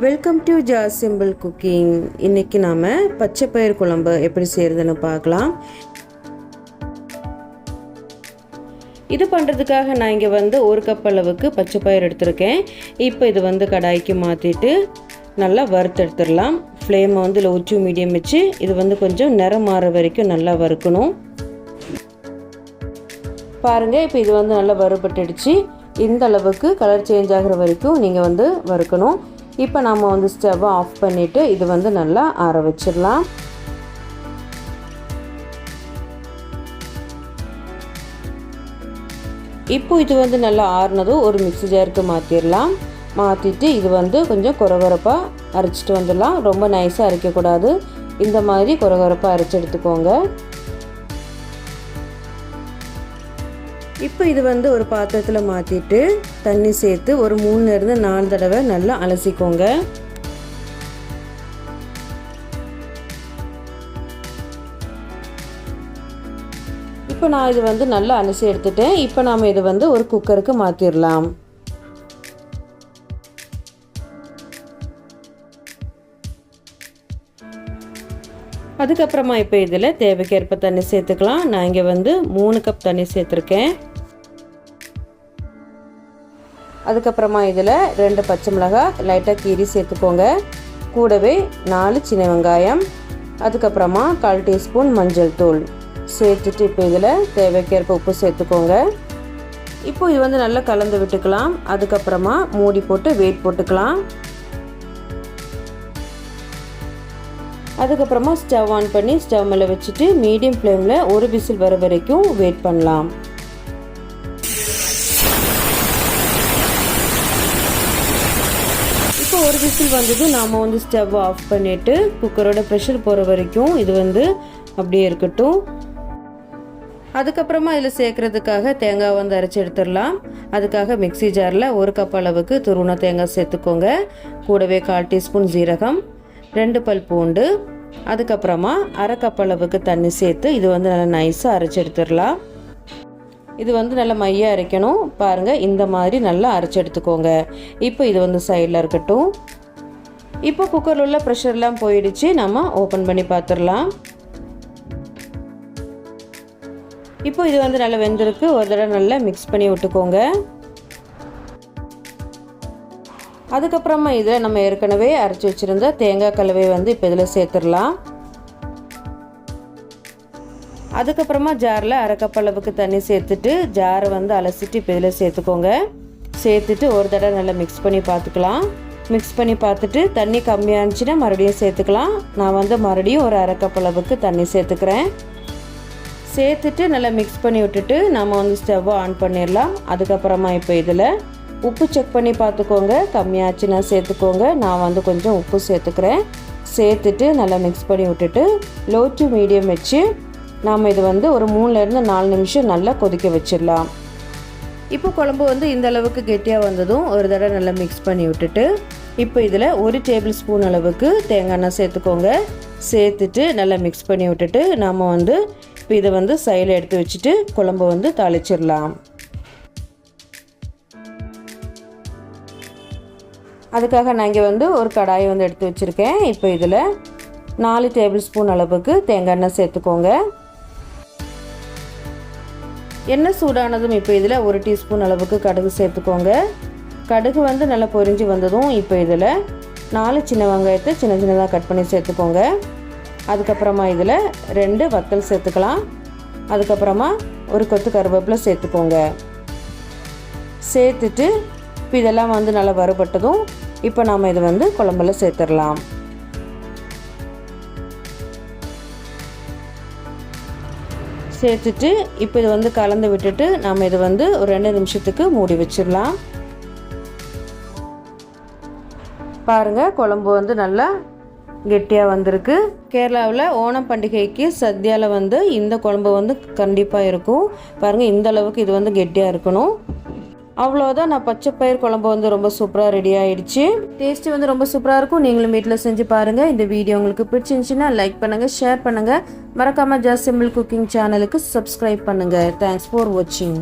Welcome to Jas simple cooking. இன்றைக்கி நாம் பச்சை பயிர் குழம்பு எப்படி செய்கிறதுன்னு பார்க்கலாம். இது பண்ணுறதுக்காக நான் இங்கே ஒரு கப் அளவுக்கு பச்சை பயிர் எடுத்திருக்கேன். இப்போ இது கடாய்க்கு மாற்றிட்டு நல்லா வறுத்தெடுத்துடலாம். ஃப்ளேமை லோ டு மீடியம் வச்சு இது கொஞ்சம் நிறம் மாற வரைக்கும் நல்லா வறுக்கணும். பாருங்கள், இப்போ இது நல்லா வறுபட்டுடுச்சு. இந்த அளவுக்கு கலர் சேஞ்ச் ஆகிற வரைக்கும் நீங்கள் வறுக்கணும். இப்போ நாம் ஸ்டவ்வை ஆஃப் பண்ணிவிட்டு இது நல்லா ஆற வச்சிடலாம். இப்போ இது நல்லா ஆறுனதும் ஒரு மிக்ஸி ஜாருக்கு மாற்றிடலாம். மாற்றிட்டு இது கொஞ்சம் கொரகொரப்பாக அரைச்சிட்டு வந்துடலாம். ரொம்ப நைஸாக அரைக்கக்கூடாது, இந்த மாதிரி கொரகொரப்பாக அரைச்சி எடுத்துக்கோங்க. இப்போ இது ஒரு பாத்திரத்தில் மாற்றிட்டு தண்ணி சேர்த்து ஒரு 3-4 தடவை நல்லா அலசிக்கோங்க. இப்போ நான் இது நல்லா அலசி எடுத்துட்டேன். இப்போ நாம் இது ஒரு குக்கருக்கு மாற்றிடலாம். அதுக்கப்புறமா இப்போ இதில் தேவைக்கேற்ப தண்ணி சேர்த்துக்கலாம். நான் இங்கே 3 கப் தண்ணி சேர்த்துருக்கேன். அதுக்கப்புறமா இதில் 2 பச்சை மிளகாய் லைட்டாக கீரி சேர்த்துக்கோங்க. கூடவே 4 சின்ன வெங்காயம், அதுக்கப்புறமா 1/4 டீஸ்பூன் மஞ்சள் தூள் சேர்த்துட்டு இப்போ இதில் தேவைக்கேற்ப உப்பு சேர்த்துக்கோங்க. இப்போ இது நல்லா கலந்து விட்டுக்கலாம். அதுக்கப்புறமா மூடி போட்டு வெயிட் போட்டுக்கலாம். அதுக்கப்புறமா ஸ்டவ் ஆன் பண்ணி ஸ்டவ் மேலே வச்சுட்டு மீடியம் ஃப்ளேமில் ஒரு விசில் வர வரைக்கும் வெயிட் பண்ணலாம். இப்போ ஒரு விசில் வந்தது. நாம் ஸ்டவ் ஆஃப் பண்ணிவிட்டு குக்கரோட ப்ரெஷர் போகிற வரைக்கும் இது அப்படியே இருக்கட்டும். அதுக்கப்புறமா இதில் சேர்க்குறதுக்காக தேங்காய் அரைச்சி எடுத்துடலாம். அதுக்காக மிக்ஸி ஜாரில் 1 கப் அளவுக்கு துருவின தேங்காய் சேர்த்துக்கோங்க. கூடவே 1/4 டீஸ்பூன் ஜீரகம், 2 பல் பூண்டு, அதுக்கப்புறமா 1/2 கப் அளவுக்கு தண்ணி சேர்த்து இது நல்லா நைஸாக அரைச்சி எடுத்துடலாம். இது நல்லா மையாக அரைக்கணும். பாருங்கள், இந்த மாதிரி நல்லா அரைச்சி எடுத்துக்கோங்க. இப்போ இது சைடில் இருக்கட்டும். இப்போ குக்கரில் உள்ள ப்ரெஷர்லாம் போயிடுச்சு. நம்ம ஓப்பன் பண்ணி பார்த்துடலாம். இப்போ இது நல்லா வெந்திருக்கு. ஒரு தடவை நல்லா மிக்ஸ் பண்ணி விட்டுக்கோங்க. அதுக்கப்புறமா இதில் நம்ம ஏற்கனவே அரைச்சி வச்சுருந்த தேங்காய் கலவை இப்போ இதில் சேர்த்துடலாம். அதுக்கப்புறமா ஜாரில் 1/2 கப் அளவுக்கு தண்ணி சேர்த்துட்டு ஜாரை அலசிட்டு இப்போ இதில் சேர்த்துக்கோங்க. சேர்த்துட்டு ஒரு தடவை நல்லா மிக்ஸ் பண்ணி பார்த்துக்கலாம். மிக்ஸ் பண்ணி பார்த்துட்டு தண்ணி கம்மியாக இருந்துச்சுன்னா மறுபடியும் சேர்த்துக்கலாம். நான் மறுபடியும் ஒரு 1/2 கப் அளவுக்கு தண்ணி சேர்த்துக்கிறேன். சேர்த்துட்டு நல்லா மிக்ஸ் பண்ணி விட்டுட்டு நம்ம ஸ்டவ்வை ஆன் பண்ணிடலாம். அதுக்கப்புறமா இப்போ இதில் உப்பு செக் பண்ணி பார்த்துக்கோங்க. கம்மியாச்சுன்னா சேர்த்துக்கோங்க. நான் கொஞ்சம் உப்பு சேர்த்துக்கிறேன். சேர்த்துட்டு நல்லா மிக்ஸ் பண்ணி விட்டுட்டு லோ டு மீடியம் வச்சு நாம் இது ஒரு 3-4 நிமிஷம் நல்லா கொதிக்க வச்சிடலாம். இப்போ குழம்பு இந்த அளவுக்கு கெட்டியாக வந்ததும் ஒரு தடவை நல்லா மிக்ஸ் பண்ணி விட்டுட்டு இப்போ இதில் 1 டேபிள் ஸ்பூன் அளவுக்கு தேங்காய் எண்ணெய் சேர்த்துக்கோங்க. சேர்த்துட்டு நல்லா மிக்ஸ் பண்ணி விட்டுட்டு நாம் இப்போ இதை சைடில் எடுத்து வச்சுட்டு குழம்பு தாளிச்சிடலாம். அதுக்காக நான் இங்கே ஒரு கடாயை எடுத்து வச்சுருக்கேன். இப்போ இதில் 4 டேபிள் ஸ்பூன் அளவுக்கு தேங்காய் எண்ணெய் சேர்த்துக்கோங்க. எண்ணெய் சூடானதும் இப்போ இதில் 1 டீஸ்பூன் அளவுக்கு கடுகு சேர்த்துக்கோங்க. கடுகு நல்லா பொரிஞ்சு வந்ததும் இப்போ இதில் 4 சின்ன வெங்காயத்தை சின்ன சின்னதாக கட் பண்ணி சேர்த்துக்கோங்க. அதுக்கப்புறமா இதில் 2 வத்தல் சேர்த்துக்கலாம். அதுக்கப்புறமா ஒரு கொத்து கருவேப்பிலை சேர்த்துக்கோங்க. சேர்த்துட்டு இப்போ இதெல்லாம் நல்லா வறுபட்டதும் இப்போ நாம் இது குழம்புல சேர்த்துடலாம். சேர்த்துட்டு இப்போ இது கலந்து விட்டுட்டு நாம் இது ஒரு 2 நிமிஷத்துக்கு மூடி வச்சிடலாம். பாருங்கள், குழம்பு நல்லா கெட்டியாக வந்திருக்கு. கேரளாவில் ஓணம் பண்டிகைக்கு சத்யாவில் இந்த குழம்பு கண்டிப்பாக இருக்கும். பாருங்கள், இந்த அளவுக்கு இது கெட்டியாக இருக்கணும். அவ்வளோதான், நான் பச்சை பயிர் குழம்பு ரொம்ப சூப்பராக ரெடி ஆகிடுச்சு. டேஸ்ட்டு ரொம்ப சூப்பராக இருக்கும். நீங்களும் வீட்டில் செஞ்சு பாருங்கள். இந்த வீடியோ உங்களுக்கு பிடிச்சிருந்துச்சின்னா லைக் பண்ணுங்கள், ஷேர் பண்ணுங்கள். மறக்காமல் ஜாஸ் சிம்பிள் குக்கிங் சேனலுக்கு சப்ஸ்கிரைப் பண்ணுங்கள். தேங்க்ஸ் ஃபார் வாட்சிங்.